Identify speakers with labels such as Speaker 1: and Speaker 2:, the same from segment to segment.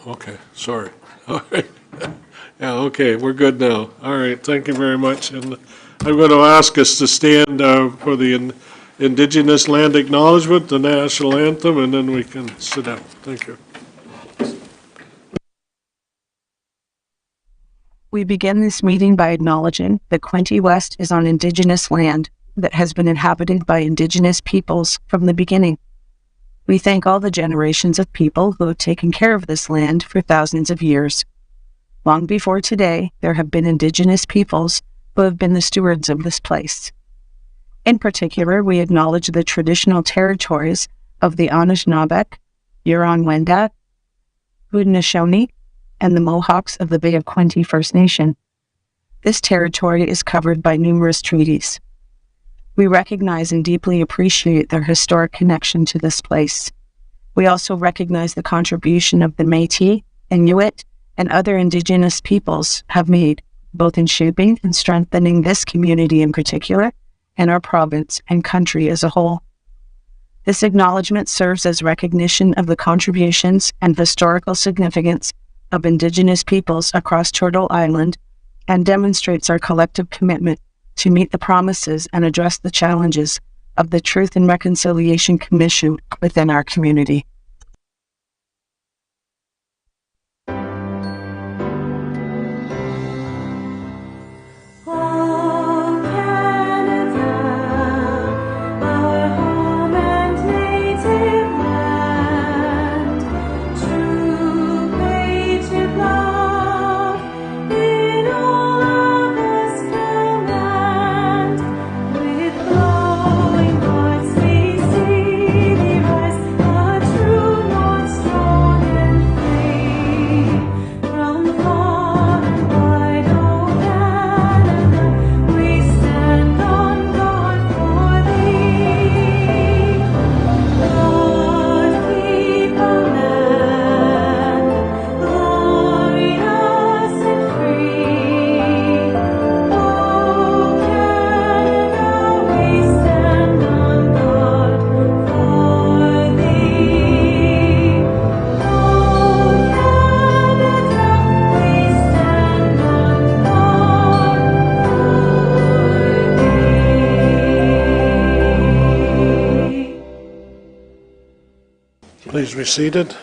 Speaker 1: Okay, sorry. All right. Yeah, okay, we're good now. All right, thank you very much. And I'm going to ask us to stand for the Indigenous Land Acknowledgement, the national anthem, and then we can sit down. Thank you.
Speaker 2: We begin this meeting by acknowledging that Quinte West is on Indigenous land that has been inhabited by Indigenous peoples from the beginning. We thank all the generations of people who have taken care of this land for thousands of years. Long before today, there have been Indigenous peoples who have been the stewards of this place. In particular, we acknowledge the traditional territories of the Anishinaabeg, Huron-Wendat, Haudenosaunee, and the Mohawks of the Bay of Quinte First Nation. This territory is covered by numerous treaties. We recognize and deeply appreciate their historic connection to this place. We also recognize the contribution of the Métis, Inuit, and other Indigenous peoples have made, both in shaping and strengthening this community in particular, and our province and country as a whole. This acknowledgement serves as recognition of the contributions and historical significance of Indigenous peoples across Turtle Island and demonstrates our collective commitment to meet the promises and address the challenges of the Truth and Reconciliation Commission within our community.
Speaker 1: Please be seated.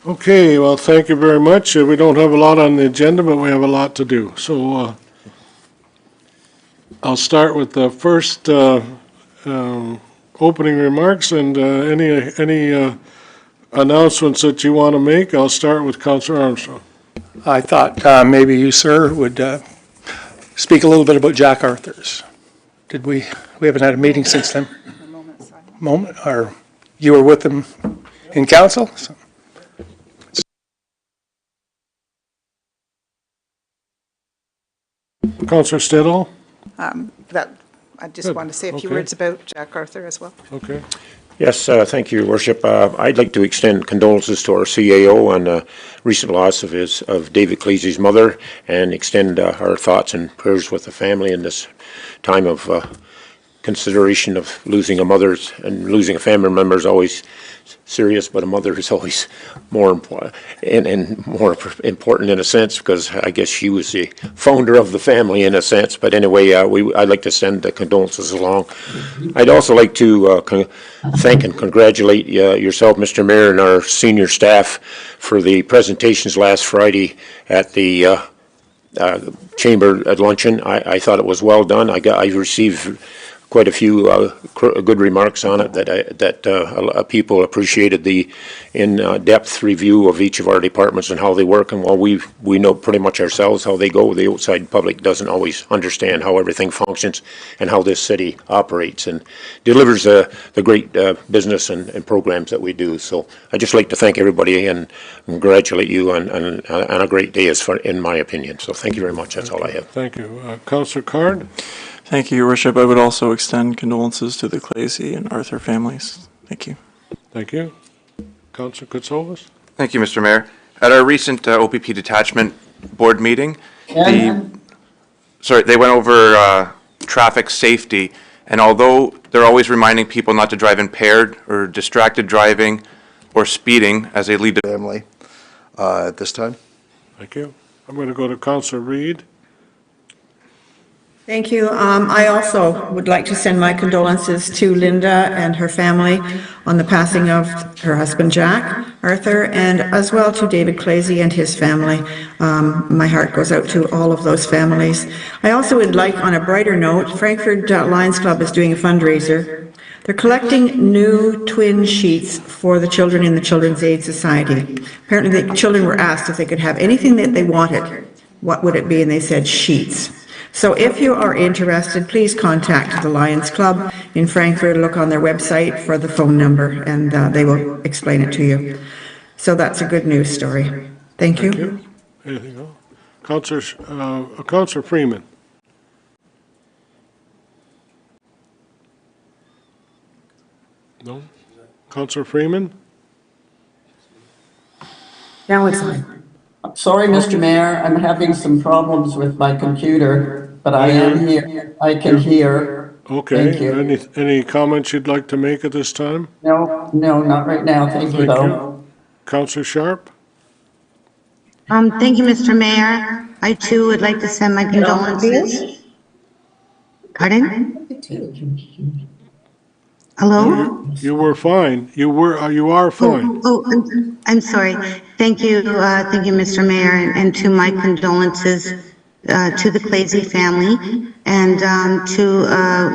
Speaker 1: Okay, well, thank you very much. We don't have a lot on the agenda, but we have a lot to do. So I'll start with the first opening remarks and any announcements that you want to make. I'll start with Councillor Armstrong.
Speaker 3: I thought maybe you, sir, would speak a little bit about Jack Arthur's. Did we haven't had a meeting since then? Moment, or you were with him in council? So.
Speaker 1: Councillor Stedall?
Speaker 4: I just wanted to say a few words about Jack Arthur as well.
Speaker 1: Okay.
Speaker 5: Yes, thank you, Your Worship. I'd like to extend condolences to our CAO on the recent loss of David Cleasy's mother, and extend our thoughts and prayers with the family in this time of consideration of losing a mother, and losing a family member is always serious, but a mother is always more important, and more important in a sense, because I guess she was the founder of the family in a sense. But anyway, I'd like to send the condolences along. I'd also like to thank and congratulate yourself, Mr. Mayor, and our senior staff for the presentations last Friday at the chamber at luncheon. I thought it was well done. I received quite a few good remarks on it, that people appreciated the in-depth review of each of our departments and how they work. And while we know pretty much ourselves how they go, the outside public doesn't always understand how everything functions and how this city operates and delivers the great business and programs that we do. So I'd just like to thank everybody and congratulate you on a great day, in my opinion. So thank you very much. That's all I have.
Speaker 1: Thank you. Councillor Card?
Speaker 6: Thank you, Your Worship. I would also extend condolences to the Clasey and Arthur families. Thank you.
Speaker 1: Thank you. Councillor Kutsovas?
Speaker 7: Thank you, Mr. Mayor. At our recent OPP detachment board meeting, they went over traffic safety And although they're always reminding people not to drive impaired or distracted driving or speeding as they lead to
Speaker 8: family at this time.
Speaker 1: Thank you. I'm going to go to Councillor Reid.
Speaker 9: Thank you. I also would like to send my condolences to Linda and her family on the passing of her husband, Jack Arthur, and as well to David Clazy and his family. My heart goes out to all of those families. I also would like, on a brighter note, Frankfurt Lions Club is doing a fundraiser. They're collecting new twin sheets for the children in the Children's Aid Society. Apparently, the children were asked if they could have anything that they wanted. What would it be? And they said sheets. So if you are interested, please contact the Lions Club in Frankfurt. Look on their website for the phone number, and they will explain it to you. So that's a good news story. Thank you.
Speaker 1: Anything else? Councillor Freeman. No? Councillor Freeman?
Speaker 9: Now it's on.
Speaker 10: Sorry, Mr. Mayor, I'm having some problems with my computer, but I am here. I can hear.
Speaker 1: Okay.
Speaker 10: Thank you.
Speaker 1: Any comments you'd like to make at this time?
Speaker 10: No, not right now. Thank you, though.
Speaker 1: Councillor Sharp?
Speaker 11: Thank you, Mr. Mayor. I too would like to send my condolences. Pardon? Hello?
Speaker 1: You were fine. You are fine.
Speaker 11: I'm sorry. Thank you, Mr. Mayor, and to my condolences to the Clazy family and to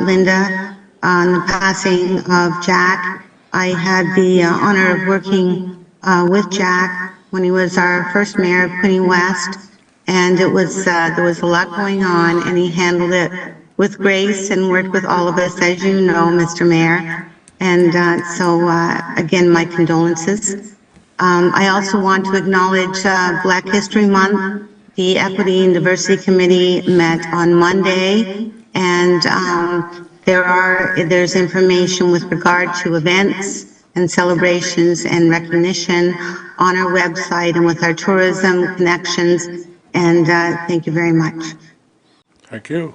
Speaker 11: Linda on the passing of Jack. I had the honor of working with Jack when he was our first mayor of Quinte West, and it was there was a lot going on, and he handled it with grace and worked with all of us, as you know, Mr. Mayor. And so, again, my condolences. I also want to acknowledge Black History Month. The Equity and Diversity Committee met on Monday, and there's information with regard to events and celebrations and recognition on our website and with our tourism connections. And thank you very much.
Speaker 1: Thank you.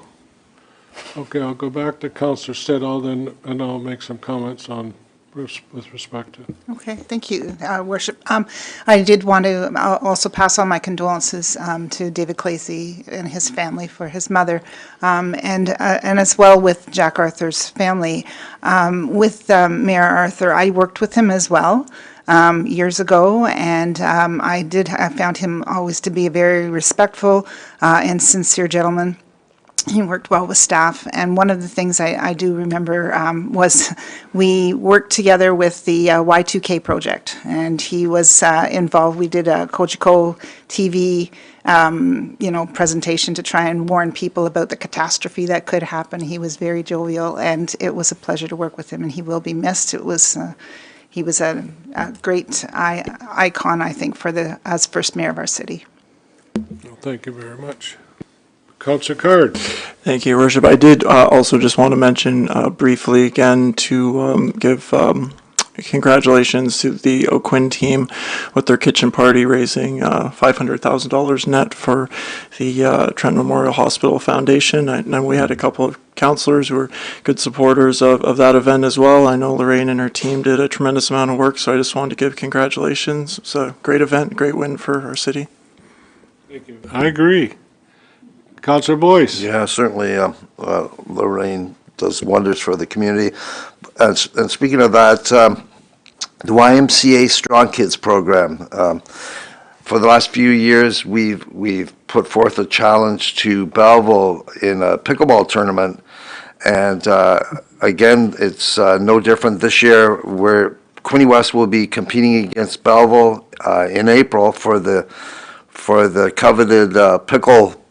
Speaker 1: Okay, I'll go back to Councillor Stedall, then, and I'll make some comments on Bruce with respect to.
Speaker 4: Okay, thank you, Worship. I did want to also pass on my condolences to David Clazy and his family for his mother, and as well with Jack Arthur's family. With Mayor Arthur, I worked with him as well years ago, and I found him always to be a very respectful and sincere gentleman. He worked well with staff, and one of the things I do remember was we worked together with the Y2K project, and he was involved. We did a Cogeco TV, presentation to try and warn people about the catastrophe that could happen. He was very jovial, and it was a pleasure to work with him, and he will be missed. He was a great icon, I think, as first mayor of our city.
Speaker 1: Well, thank you very much. Councillor Card.
Speaker 6: Thank you, Your Worship. I did also just want to mention briefly again to give congratulations to the Quinte team with their kitchen party, raising $500,000 net for the Trent Memorial Hospital Foundation. And we had a couple of councillors who were good supporters of that event as well. I know Lorraine and her team did a tremendous amount of work, so I just wanted to give congratulations. It's a great event, great win for our city.
Speaker 1: Thank you. I agree. Councillor Boyce.
Speaker 8: Yeah, certainly Lorraine does wonders for the community. And speaking of that, the YMCA Strong Kids program, for the last few years, we've put forth a challenge to Belleville in a pickleball tournament. And again, it's no different this year, where Quinte West will be competing against Belleville in April for the coveted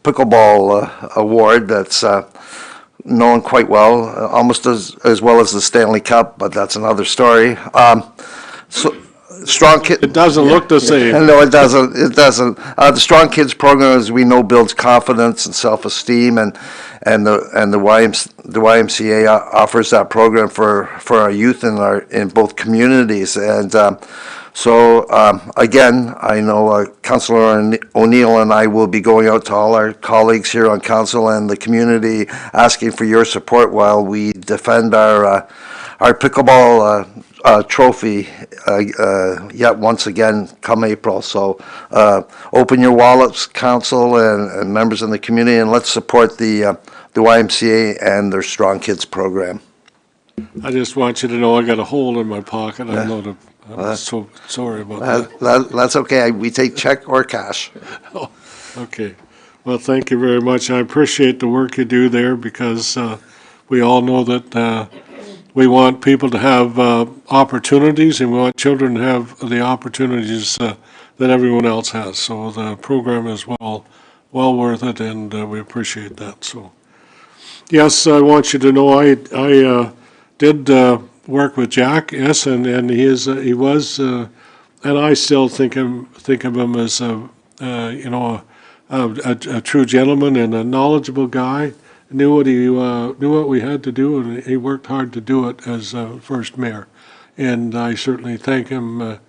Speaker 8: pickleball award that's known quite well, almost as well as the Stanley Cup, but that's another story. So Strong Kids.
Speaker 1: It doesn't look the same.
Speaker 8: No, it doesn't. It doesn't. The Strong Kids program, as we know, builds confidence and self-esteem, and the YMCA offers that program for our youth in both communities. And So, again, I know Councillor O'Neill and I will be going out to all our colleagues here on council and the community, asking for your support while we defend our pickleball trophy yet once again come April. So open your wallets, council and members in the community, and let's support the YMCA and their Strong Kids program.
Speaker 1: I just want you to know I got a hole in my pocket. I'm so sorry about that.
Speaker 8: That's okay. We take check or cash.
Speaker 1: Oh, okay. Well, thank you very much. I appreciate the work you do there because we all know that we want people to have opportunities and we want children to have the opportunities that everyone else has. So the program is well worth it, and we appreciate that. So, yes, I want you to know I did work with Jack, yes, and he was, and I still think of him as a true gentleman and a knowledgeable guy. Knew what we had to do, and he worked hard to do it as first mayor. And I certainly thank him.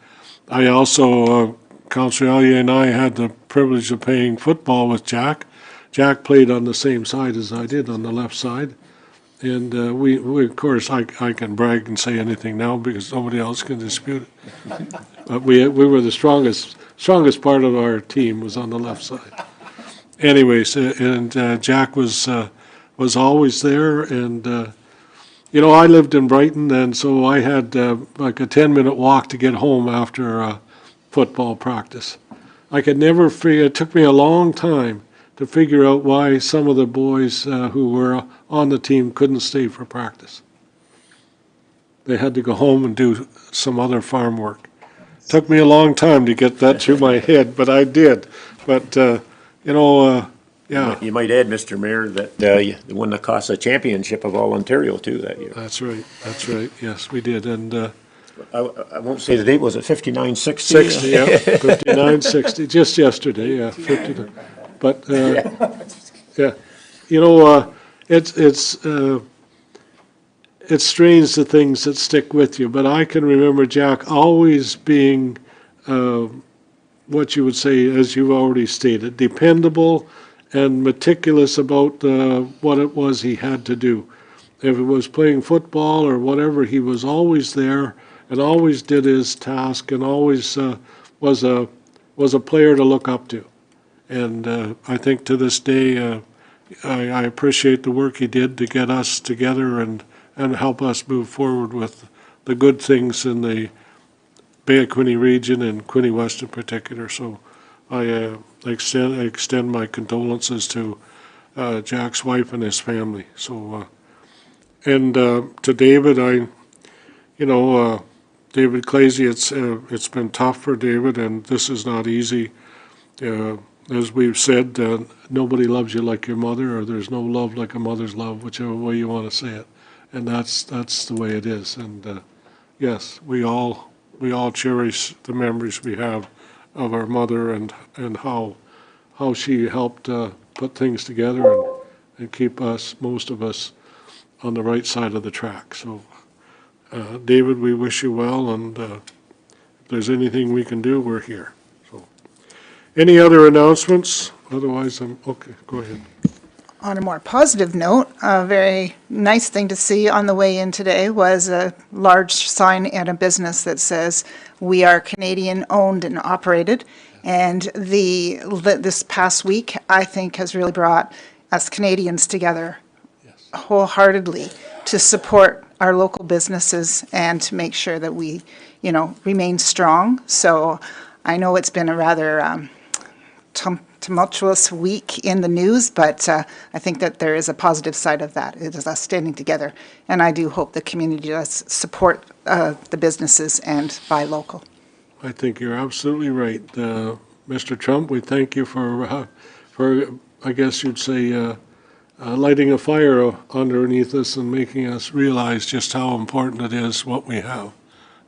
Speaker 1: I also, Councillor Elliott and I had the privilege of playing football with Jack. Jack played on the same side as I did, on the left side. And we of course, I can brag and say anything now because nobody else can dispute it. But we were the strongest part of our team was on the left side. Anyways, and Jack was always there, and I lived in Brighton, and so I had like a 10-minute walk to get home after football practice. I could never figure. It took me a long time to figure out why some of the boys who were on the team couldn't stay for practice. They had to go home and do some other farm work. It took me a long time to get that through my head, but I did. But yeah.
Speaker 5: You might add, Mr. Mayor, that you won the CASA championship of all Ontario too that year.
Speaker 1: That's right. Yes, we did. And
Speaker 5: I won't say the date. Was it 59-60?
Speaker 1: 60, yeah, 59-60. Just yesterday, yeah, 50. But yeah, it's strange the things that stick with you. But I can remember Jack always being what you would say, as you've already stated, dependable and meticulous about what it was he had to do. If it was playing football or whatever, he was always there and always did his task and always was a player to look up to. And I think to this day, I appreciate the work he did to get us together and help us move forward with the good things in the Bay of Quinte region and Quinte West in particular. So I extend my condolences to Jack's wife and his family. So, and to David, David Clazy, it's been tough for David, and this is not easy. As we've said, nobody loves you like your mother, or there's no love like a mother's love, whichever way you want to say it. And that's the way it is. And yes, we all cherish the memories we have of our mother and how she helped put things together and keep most of us, on the right side of the track. So, David, we wish you well, and if there's anything we can do, we're here. So, any other announcements? Otherwise, okay. Go ahead.
Speaker 4: On a more positive note, a very nice thing to see on the way in today was a large sign at a business that says, "We are Canadian-owned and operated." And this past week, I think, has really brought us Canadians together wholeheartedly to support our local businesses and to make sure that we, remain strong. So I know it's been a rather tumultuous week in the news, but I think that there is a positive side of that. It is us standing together, and I do hope the community does support the businesses and buy local.
Speaker 1: I think you're absolutely right. Mr. Trump, we thank you for I guess you'd say, lighting a fire underneath us and making us realize just how important it is what we have.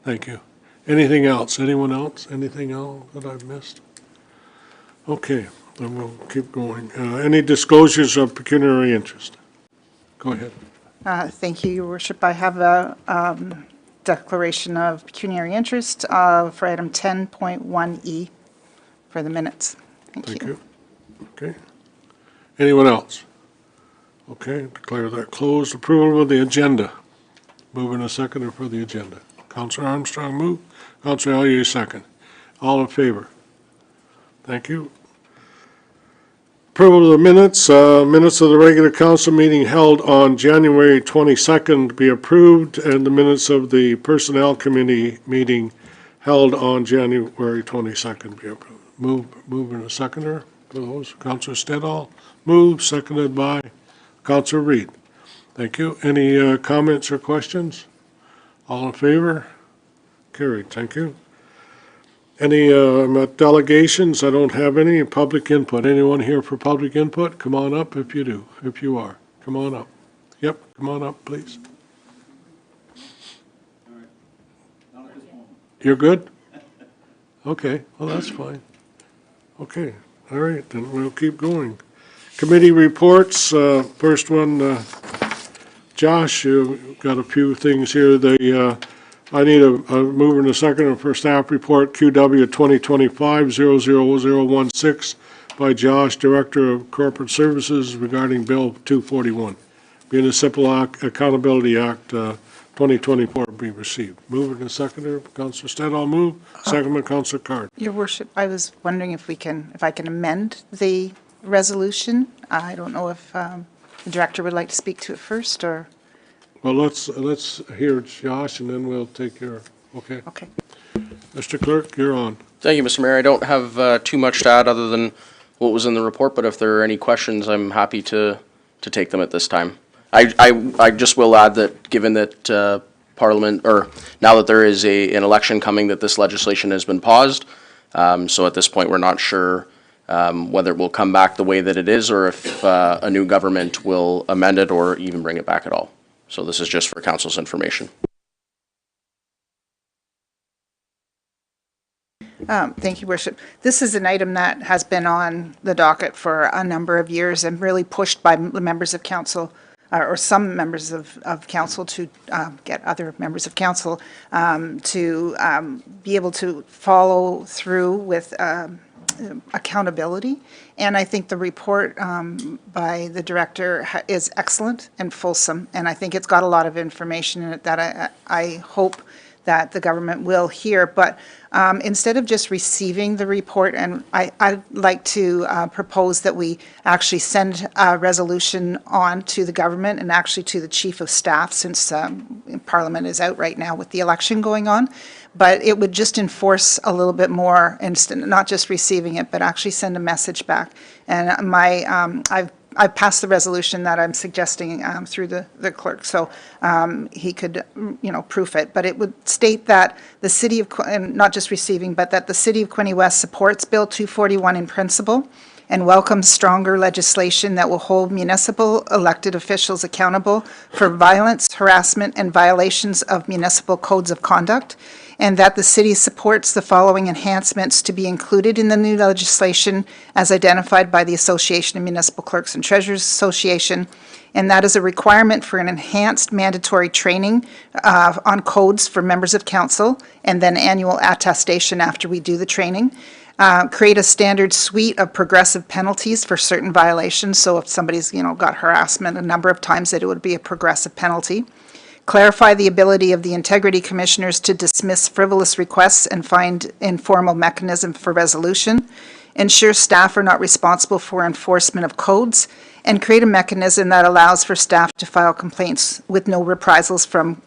Speaker 1: Thank you. Anything else? Anyone else? Anything else that I've missed? Okay, then we'll keep going. Any disclosures of pecuniary interest? Go ahead.
Speaker 4: Thank you, Your Worship. I have a declaration of pecuniary interest for item 10.1E for the minutes.
Speaker 1: Thank you. Okay. Anyone else? Okay, declare that closed. Approval of the agenda. Moving a seconder for the agenda. Counselor Armstrong move. Counselor Elliott second. All in favor? Thank you. Approval of the minutes. Minutes of the regular council meeting held on January 22nd be approved, and the minutes of the Personnel Committee meeting held on January 22nd be approved. Moving a seconder for those. Counselor Stedall move, seconded by Counselor Reed. Thank you. Any comments or questions? All in favor? Carried. Thank you. Any delegations? I don't have any. Public input. Anyone here for public input? Come on up if you do, if you are. Come on up. Yep, come on up, please. You're good? Okay, well, that's fine. Okay, all right, then we'll keep going. Committee reports, first one, Josh, you've got a few things here. I need a mover and a seconder for staff report QW 2025-00016 by Josh, Director of Corporate Services regarding Bill 241. Municipal Accountability Act 2024 be received. Mover and a seconder, Councillor Stedall move, second by Councillor Card.
Speaker 4: Your Worship, I was wondering if I can amend the resolution. I don't know if the director would like to speak to it first, or?
Speaker 1: Well, let's hear Josh, and then we'll take your, okay?
Speaker 4: Okay.
Speaker 1: Mr. Clerk, you're on.
Speaker 12: Thank you, Mr. Mayor. I don't have too much to add other than what was in the report, but if there are any questions, I'm happy to take them at this time. I just will add that given that Parliament, or now that there is an election coming, that this legislation has been paused. So at this point, we're not sure whether it will come back the way that it is, or if a new government will amend it or even bring it back at all. So this is just for council's information.
Speaker 4: Thank you, Worship. This is an item that has been on the docket for a number of years and really pushed by the members of council, or some members of council, to get other members of council to be able to follow through with accountability. And I think the report by the director is excellent and fulsome, and I think it's got a lot of information in it that I hope that the government will hear. But instead of just receiving the report, and I'd like to propose that we actually send a resolution on to the government and actually to the Chief of Staff, since Parliament is out right now with the election going on. But it would just enforce a little bit more, not just receiving it, but actually send a message back. And I've passed the resolution that I'm suggesting through the clerk, so he could, proof it. But it would state that the city of, and not just receiving, but that the city of Quinte West supports Bill 241 in principle and welcomes stronger legislation that will hold municipal elected officials accountable for violence, harassment, and violations of municipal codes of conduct, and that the city supports the following enhancements to be included in the new legislation as identified by the Association of Municipal Clerks and Treasurers Association, and that is a requirement for an enhanced mandatory training on codes for members of council, and then annual attestation after we do the training. Create a standard suite of progressive penalties for certain violations, so if somebody's, got harassment a number of times, that it would be a progressive penalty. Clarify the ability of the integrity commissioners to dismiss frivolous requests and find informal mechanism for resolution. Ensure staff are not responsible for enforcement of codes, and create a mechanism that allows for staff to file complaints with no reprisals from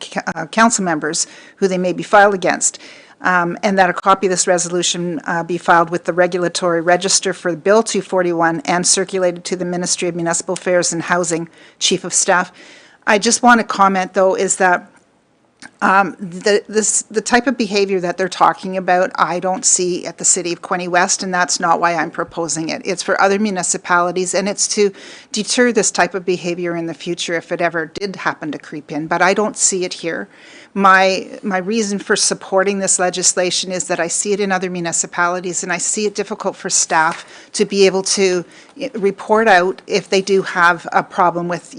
Speaker 4: council members who they may be filed against. And that a copy of this resolution be filed with the regulatory register for Bill 241 and circulated to the Ministry of Municipal Affairs and Housing Chief of Staff. I just want to comment, though, is that the type of behavior that they're talking about, I don't see at the city of Quinte West, and that's not why I'm proposing it. It's for other municipalities, and it's to deter this type of behavior in the future if it ever did happen to creep in, but I don't see it here. My reason for supporting this legislation is that I see it in other municipalities, and I see it difficult for staff to be able to report out if they do have a problem with,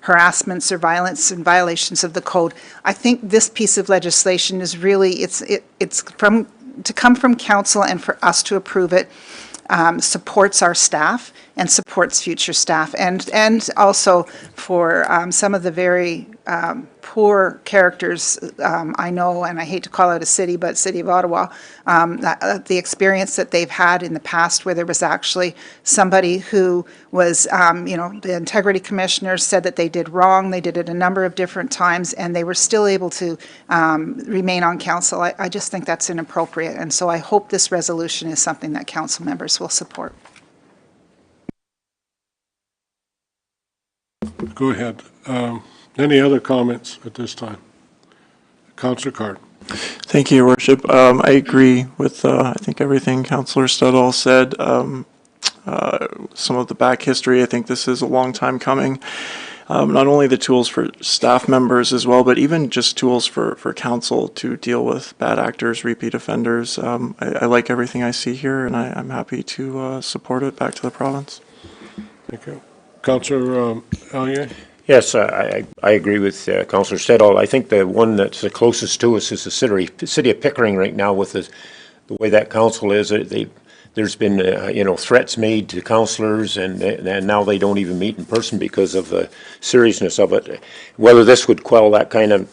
Speaker 4: harassments or violence and violations of the code. I think this piece of legislation is really, it's to come from council and for us to approve it, supports our staff and supports future staff, and also for some of the very poor characters I know, and I hate to call out a city, but City of Ottawa, the experience that they've had in the past where there was actually somebody who was, the integrity commissioner said that they did wrong, they did it a number of different times, and they were still able to remain on council. I just think that's inappropriate, and so I hope this resolution is something that council members will support.
Speaker 1: Go ahead. Any other comments at this time? Councillor Card.
Speaker 6: Thank you, Your Worship. I agree with, I think, everything Councillor Studdall said. Some of the back history, I think this is a long time coming. Not only the tools for staff members as well, but even just tools for council to deal with bad actors, repeat offenders. I like everything I see here, and I'm happy to support it back to the province.
Speaker 1: Thank you. Councillor Elliott?
Speaker 5: Yes, I agree with Councillor Steddall. I think the one that's the closest to us is the city of Pickering right now with the way that council is. There's been, threats made to councillors, and now they don't even meet in person because of the seriousness of it. Whether this would quell that kind of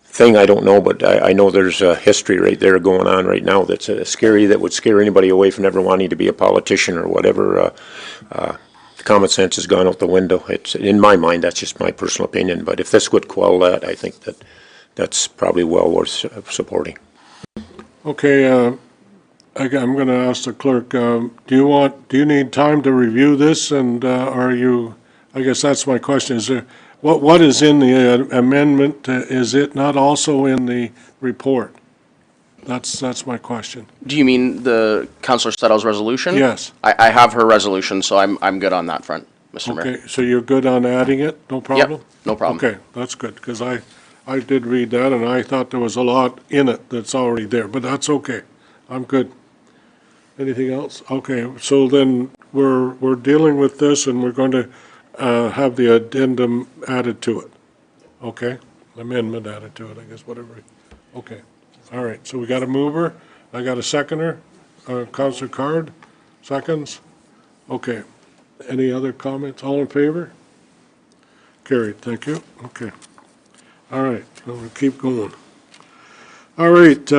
Speaker 5: thing, I don't know, but I know there's a history right there going on right now that's scary, that would scare anybody away from ever wanting to be a politician or whatever. Common sense has gone out the window. It's, in my mind, that's just my personal opinion, but if this would quell that, I think that's probably well worth supporting.
Speaker 1: Okay, I'm going to ask the clerk, do you need time to review this, and I guess that's my question, is there, what is in the amendment, is it not also in the report? That's my question.
Speaker 12: Do you mean the Councillor Stettle's resolution?
Speaker 1: Yes.
Speaker 12: I have her resolution, so I'm good on that front, Mr. Mayor.
Speaker 1: Okay, so you're good on adding it, no problem?
Speaker 12: Yep, no problem.
Speaker 1: Okay, that's good, because I did read that, and I thought there was a lot in it that's already there, but that's okay. I'm good. Anything else? Okay, so then we're dealing with this, and we're going to have the addendum added to it. Okay? Amendment added to it, I guess, whatever. Okay. All right, so we got a mover. I got a seconder. Councillor Card, seconds. Okay. Any other comments? All in favor? Carried, thank you. Okay. All right, we'll keep going. All right,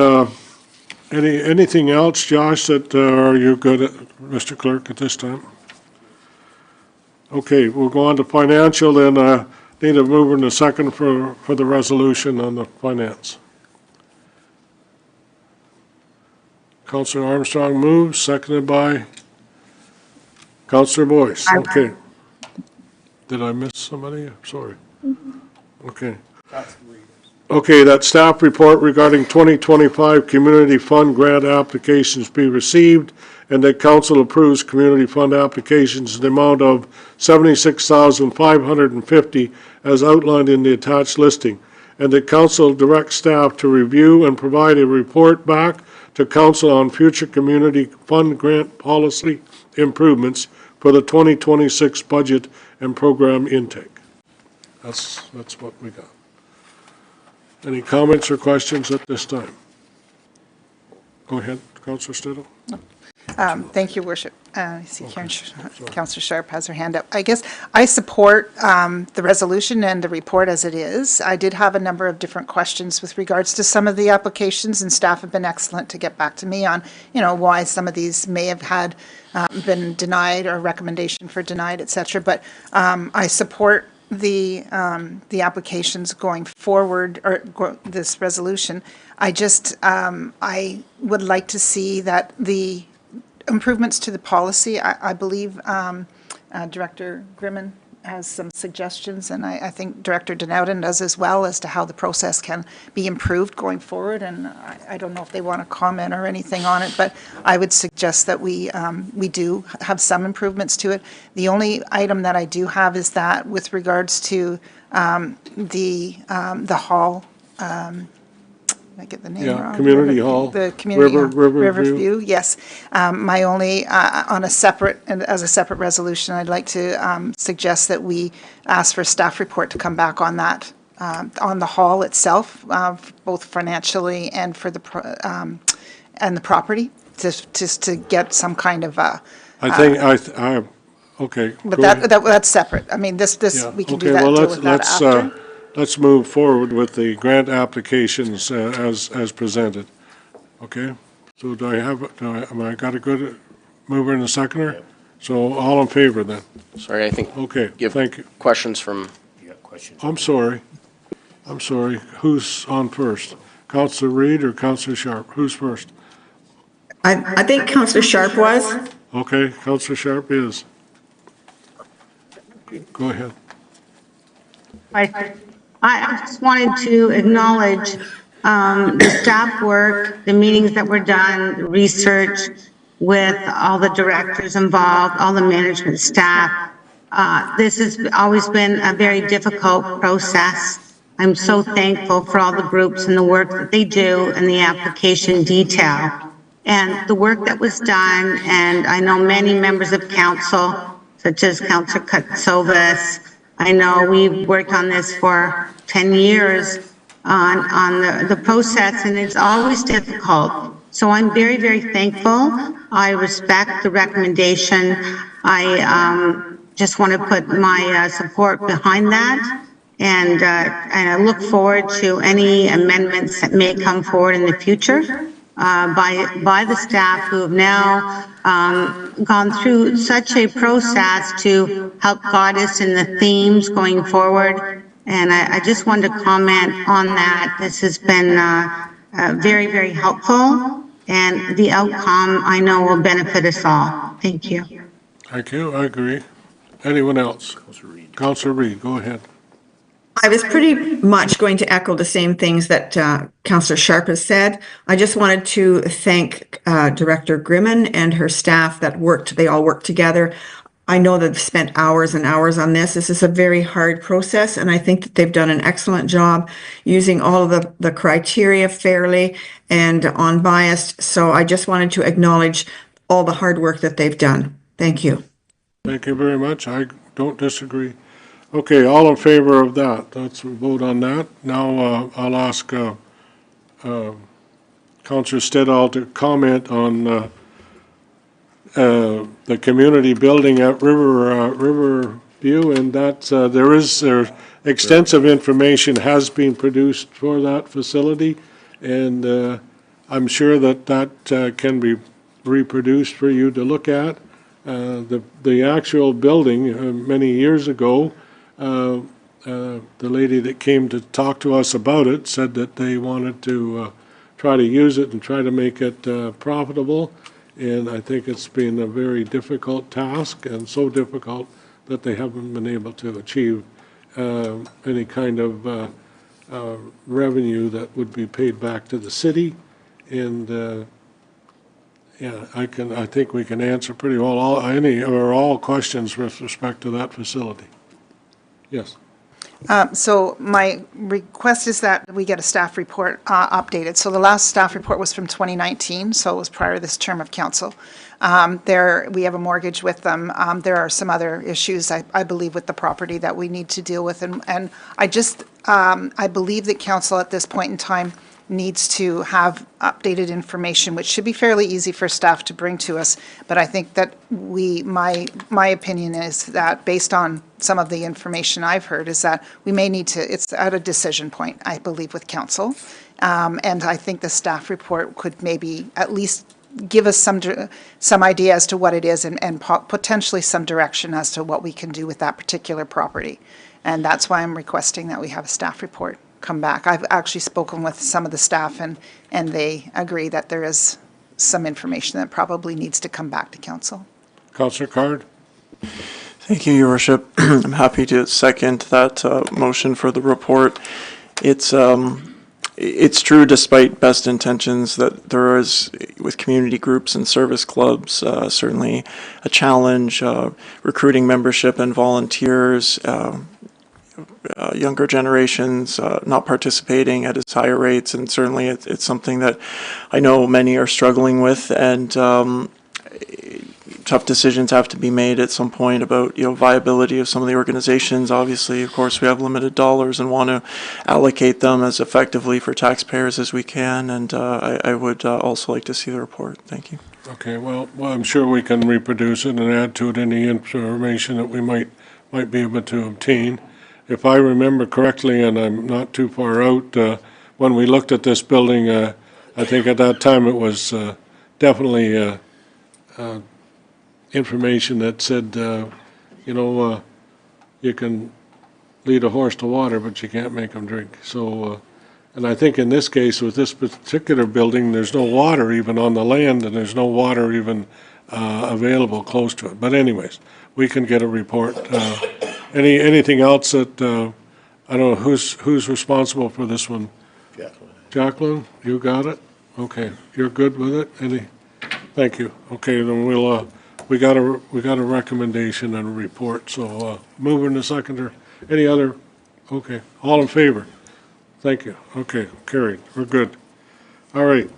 Speaker 1: anything else, Josh, that are you good at, Mr. Clerk, at this time? Okay, we'll go on to financial, then need a mover and a second for the resolution on the finance. Councillor Armstrong moves, seconded by Councillor Boyce. Okay. Did I miss somebody? Sorry. Okay. Okay, that staff report regarding 2025 Community Fund grant applications be received, and that council approves community fund applications in the amount of $76,550 as outlined in the attached listing, and that council directs staff to review and provide a report back to council on future community fund grant policy improvements for the 2026 budget and program intake. That's what we got. Any comments or questions at this time? Go ahead, Councillor Stidham.
Speaker 4: Thank you, Worship. I see Councillor Sharp has her hand up. I guess I support the resolution and the report as it is. I did have a number of different questions with regards to some of the applications, and staff have been excellent to get back to me on, why some of these may have had been denied or recommendation for denied, et cetera. But I support the applications going forward, or this resolution. I just, I would like to see that the improvements to the policy, I believe Director Grimman has some suggestions, and I think Director Denowden does as well, as to how the process can be improved going forward, and I don't know if they want to comment or anything on it, but I would suggest that we do have some improvements to it. The only item that I do have is that with regards to the hall, I get the name wrong.
Speaker 1: Community Hall.
Speaker 4: The community hall.
Speaker 1: Riverview.
Speaker 4: Riverview, yes. My only, on a separate, and as a separate resolution, I'd like to suggest that we ask for a staff report to come back on that on the hall itself, both financially and for and the property, just to get some kind of,
Speaker 1: okay.
Speaker 4: but
Speaker 1: go ahead.
Speaker 4: that's separate. I mean, this,
Speaker 1: Yeah,
Speaker 4: we can
Speaker 1: okay,
Speaker 4: do that,
Speaker 1: well,
Speaker 4: deal with that after.
Speaker 1: let's move forward with the grant applications as presented. Okay? So am I got a good mover and a seconder? So all in favor then?
Speaker 12: Sorry, I think
Speaker 1: Okay, thank you.
Speaker 12: questions from,
Speaker 1: I'm sorry. Who's on first? Counselor Reed or Counselor Sharp? Who's first?
Speaker 9: I think Councillor Sharp was.
Speaker 1: Okay, Counselor Sharp is. Go ahead.
Speaker 11: I just wanted to acknowledge the staff work, the meetings that were done, the research with all the directors involved, all the management staff. This has always been a very difficult process. I'm so thankful for all the groups and the work that they do and the application detail and the work that was done. And I know many members of council, such as Councillor Katsovas. I know we've worked on this for 10 years on the process, and it's always difficult. So I'm very, very thankful. I respect the recommendation. I just want to put my support behind that. And I look forward to any amendments that may come forward in the future by the staff who have now gone through such a process to help guide us in the themes going forward. And I just wanted to comment on that. This has been very, very helpful, and the outcome I know will benefit us all. Thank you.
Speaker 1: Thank you, I agree. Anyone else? Counselor Reed, go ahead.
Speaker 9: I was pretty much going to echo the same things that Councillor Sharp has said. I just wanted to thank Director Grimman and her staff they all worked together. I know that they've spent hours and hours on this. This is a very hard process, and I think that they've done an excellent job using all of the criteria fairly and unbiased. So I just wanted to acknowledge all the hard work that they've done. Thank you.
Speaker 1: Thank you very much. I don't disagree. Okay, all in favor of that? Let's vote on that. Now I'll ask Councillor Stedall to comment on the community building at Riverview, and that extensive information has been produced for that facility, and I'm sure that can be reproduced for you to look at. The actual building, many years ago, the lady that came to talk to us about it said that they wanted to try to use it and try to make it profitable. And I think it's been a very difficult task, and so difficult that they haven't been able to achieve any kind of revenue that would be paid back to the city. And yeah, I think we can answer pretty well all questions with respect to that facility. Yes.
Speaker 4: So my request is that we get a staff report updated. So the last staff report was from 2019, so it was prior to this term of council. We have a mortgage with them. There are some other issues, I believe, with the property that we need to deal with. And I believe that council at this point in time needs to have updated information, which should be fairly easy for staff to bring to us. But I think that my opinion is that based on some of the information I've heard is that we may need to, it's at a decision point, I believe, with council. And I think the staff report could maybe at least give us some idea as to what it is and potentially some direction as to what we can do with that particular property. And that's why I'm requesting that we have a staff report come back. I've actually spoken with some of the staff and they agree that there is some information that probably needs to come back to council.
Speaker 1: Councillor Card?
Speaker 6: Thank you, Your Worship. I'm happy to second that motion for the report. It's true, despite best intentions, that there is, with community groups and service clubs, certainly a challenge, recruiting membership and volunteers, younger generations not participating at as higher rates, and certainly it's something that I know many are struggling with. And to tough decisions have to be made at some point about, viability of some of the organizations. Obviously, of course, we have limited dollars and want to allocate them as effectively for taxpayers as we can. And I would also like to see the report. Thank you.
Speaker 1: Okay, well, I'm sure we can reproduce it and add to it any information that we might be able to obtain. If I remember correctly, and I'm not too far out, when we looked at this building, I think at that time it was definitely information that said, you can lead a horse to water, but you can't make him drink. So, and I think in this case, with this particular building, there's no water even on the land, and there's no water even available close to it. But anyways, we can get a report. Anything else that, I don't know, who's responsible for this one? Jacqueline, you got it? Okay, you're good with it? Thank you. Okay, then we got a recommendation and a report, so mover and a seconder. Any other? Okay, all in favor? Thank you. Okay, carried. We're good. All right.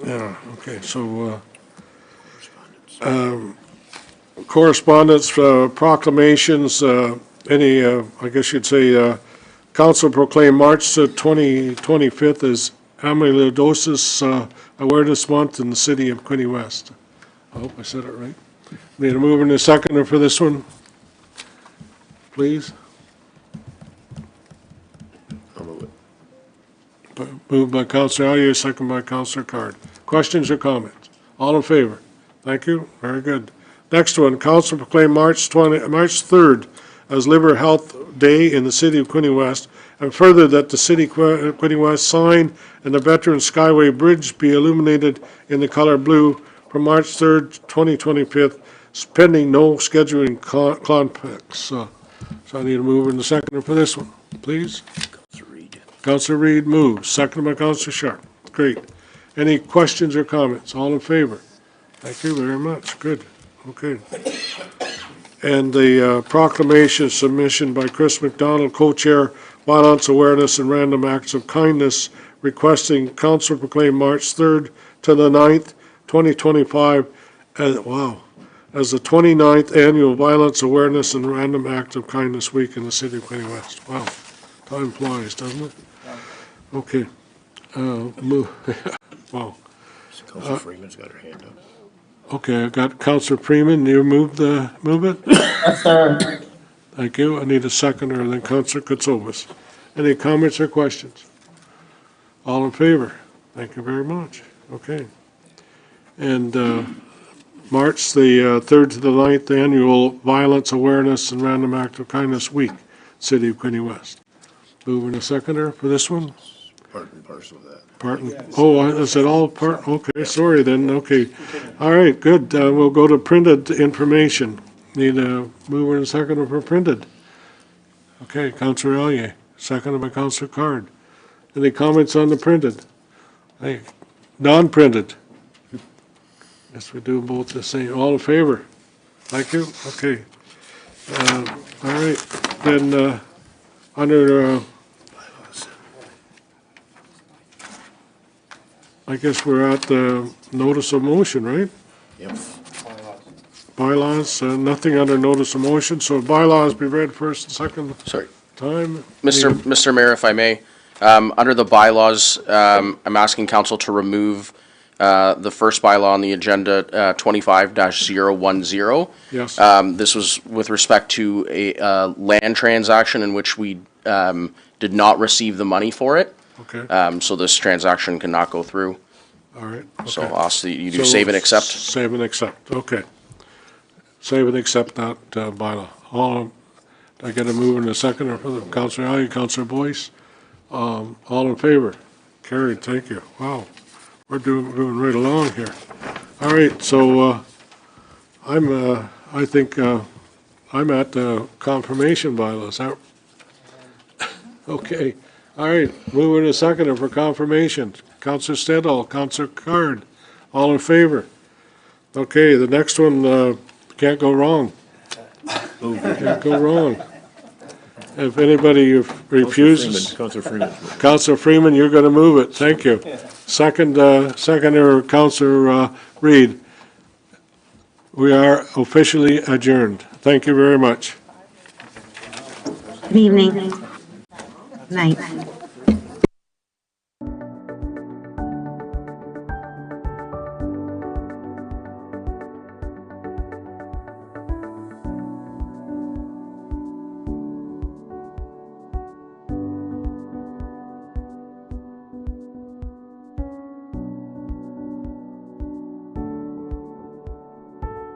Speaker 1: Yeah, okay, so correspondence, proclamations, I guess you'd say, Council proclaimed March 25th as Amyloidosis Awareness Month in the city of Quinte West. I hope I said it right. Need a mover and a seconder for this one, please?
Speaker 5: I'll move it.
Speaker 1: Moved by Councillor Allier, second by Councillor Card. Questions or comments? All in favor? Thank you. Very good. Next one, Council proclaimed March 3rd as Liver Health Day in the city of Quinte West, and further that the city Quinte West sign and the Veterans Skyway Bridge be illuminated in the color blue from March 3rd, 2025, pending no scheduling conflicts. So I need a mover and a seconder for this one, please. Councillor Reid moves, seconded by Councillor Sharp. Great. Any questions or comments? All in favor? Thank you very much. Good. Okay. And the proclamation submission by Chris McDonald, co-chair, Violence Awareness and Random Acts of Kindness, requesting council proclaim March 3rd to the 9th, 2025, as the 29th Annual Violence Awareness and Random Acts of Kindness Week in the city of Quinte West. Wow. Time flies, doesn't it? Okay. Wow.
Speaker 5: Councillor Freeman's got her hand up.
Speaker 1: Okay, I got Councillor Freeman. You move it?
Speaker 10: Yes, sir.
Speaker 1: Thank you. I need a seconder, and then Councillor Kutsovas. Any comments or questions? All in favor? Thank you very much. Okay. And March the 3rd to the 9th Annual Violence Awareness and Random Act of Kindness Week, City of Quinte West. Moving a seconder for this one?
Speaker 5: Part and parcel of that.
Speaker 1: Is it all part? Okay, sorry then, okay. All right, good. We'll go to printed information. Need a mover and a seconder for printed. Okay, Councillor Allier, seconded by Councillor Card. Any comments on the printed? Hey, non-printed? Yes, we do both the same. All in favor? Thank you. Okay. All right, then under I guess we're at the notice of motion, right?
Speaker 5: Yep.
Speaker 1: Bylaws, nothing under notice of motion, so bylaws be read first and second
Speaker 12: Sorry.
Speaker 1: time.
Speaker 12: Mr. Mayor, if I may, under the bylaws, I'm asking council to remove the first bylaw on the agenda, 25-010.
Speaker 1: Yes.
Speaker 12: This was with respect to a land transaction in which we did not receive the money for it.
Speaker 1: Okay,
Speaker 12: So this transaction cannot go through.
Speaker 1: all right.
Speaker 12: So
Speaker 1: okay.
Speaker 12: I'll ask that you do
Speaker 1: So,
Speaker 12: save and accept.
Speaker 1: Save and accept, okay. Save and accept that bylaw. I get a mover and a seconder for the Councillor Allier, Councillor Boyce. All in favor? Carried, thank you. Wow, we're moving right along here. All right, so I think I'm at the confirmation bylaws. Okay, all right, mover and a seconder for confirmation. Councillor Stedall, Councillor Card, all in favor? Okay, the next one, can't go wrong. Can't go wrong. If anybody refuses.
Speaker 5: Councillor Freeman.
Speaker 1: Councillor Freeman, you're going to move it, thank you. Seconder, Councillor Reid. We are officially adjourned. Thank you very much.
Speaker 11: Good evening. Night.